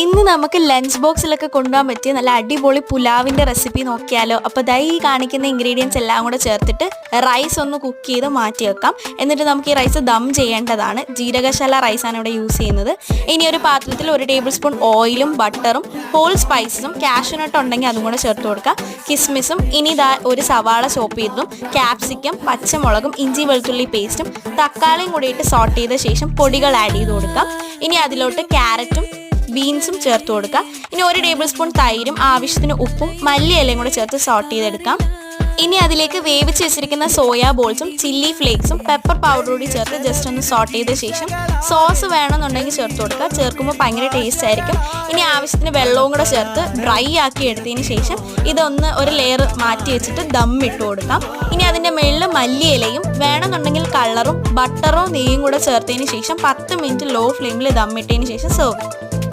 ഇന്ന് നമുക്ക് ലഞ്ച് ബോക്സിലൊക്കെ കൊണ്ടുപോകാൻ പറ്റിയ നല്ല അടിപൊളി പുലാവിൻ്റെ റെസിപ്പി നോക്കിയാലോ. അപ്പോൾ ദാ ഈ കാണിക്കുന്ന ഇൻഗ്രീഡിയൻസ് എല്ലാം കൂടെ ചേർത്തിട്ട് റൈസ് ഒന്ന് കുക്ക് ചെയ്ത് മാറ്റി വെക്കാം. എന്നിട്ട് നമുക്ക് ഈ റൈസ് ദം ചെയ്യേണ്ടതാണ്. ജീരകശാല റൈസാണ് ഇവിടെ യൂസ് ചെയ്യുന്നത്. ഇനി ഒരു പാത്രത്തിൽ 1 ടേബിൾ സ്പൂൺ ഓയിലും ബട്ടറും ഹോൾ സ്പൈസസും കാഷ്യൂനട്ട് ഉണ്ടെങ്കിൽ അതും കൂടെ ചേർത്ത് കൊടുക്കുക. കിസ്മിസും ഇനി ഇതാ ഒരു സവാള ചോപ്പ് ചെയ്തതും ക്യാപ്സിക്കം, പച്ചമുളകും, ഇഞ്ചി വെളുത്തുള്ളി പേസ്റ്റും തക്കാളിയും കൂടി ഇട്ട് സോട്ട് ചെയ്ത ശേഷം പൊടികൾ ആഡ് ചെയ്ത് കൊടുക്കാം. ഇനി അതിലോട്ട് ക്യാരറ്റും ബീൻസും ചേർത്ത് കൊടുക്കുക. ഇനി 1 ടേബിൾ സ്പൂൺ തൈരും ആവശ്യത്തിന് ഉപ്പും മല്ലിയിലയും കൂടെ ചേർത്ത് സോട്ട് ചെയ്തെടുക്കാം. ഇനി അതിലേക്ക് വേവിച്ച് വെച്ചിരിക്കുന്ന സോയാ ബോൾസും ചില്ലി ഫ്ലേക്സും പെപ്പർ പൗഡർ കൂടി ചേർത്ത് ജസ്റ്റ് ഒന്ന് സോട്ട് ചെയ്ത ശേഷം സോസ് വേണമെന്നുണ്ടെങ്കിൽ ചേർത്ത് കൊടുക്കുക. ചേർക്കുമ്പോൾ ഭയങ്കര ടേസ്റ്റ് ആയിരിക്കും. ഇനി ആവശ്യത്തിന് വെള്ളവും കൂടെ ചേർത്ത് ഡ്രൈ ആക്കി എടുത്തതിന് ശേഷം ഇതൊന്ന് ഒരു ലെയർ മാറ്റി വെച്ചിട്ട് ദം ഇട്ട് കൊടുക്കാം. ഇനി അതിൻ്റെ മുകളിൽ മല്ലിയിലയും വേണമെന്നുണ്ടെങ്കിൽ കളറും ബട്ടറോ നെയ്യും കൂടെ ചേർത്തതിന് ശേഷം 10 മിനിറ്റ് ലോ ഫ്ലെയിമിൽ ദം ഇട്ടതിന് ശേഷം സെർവ്.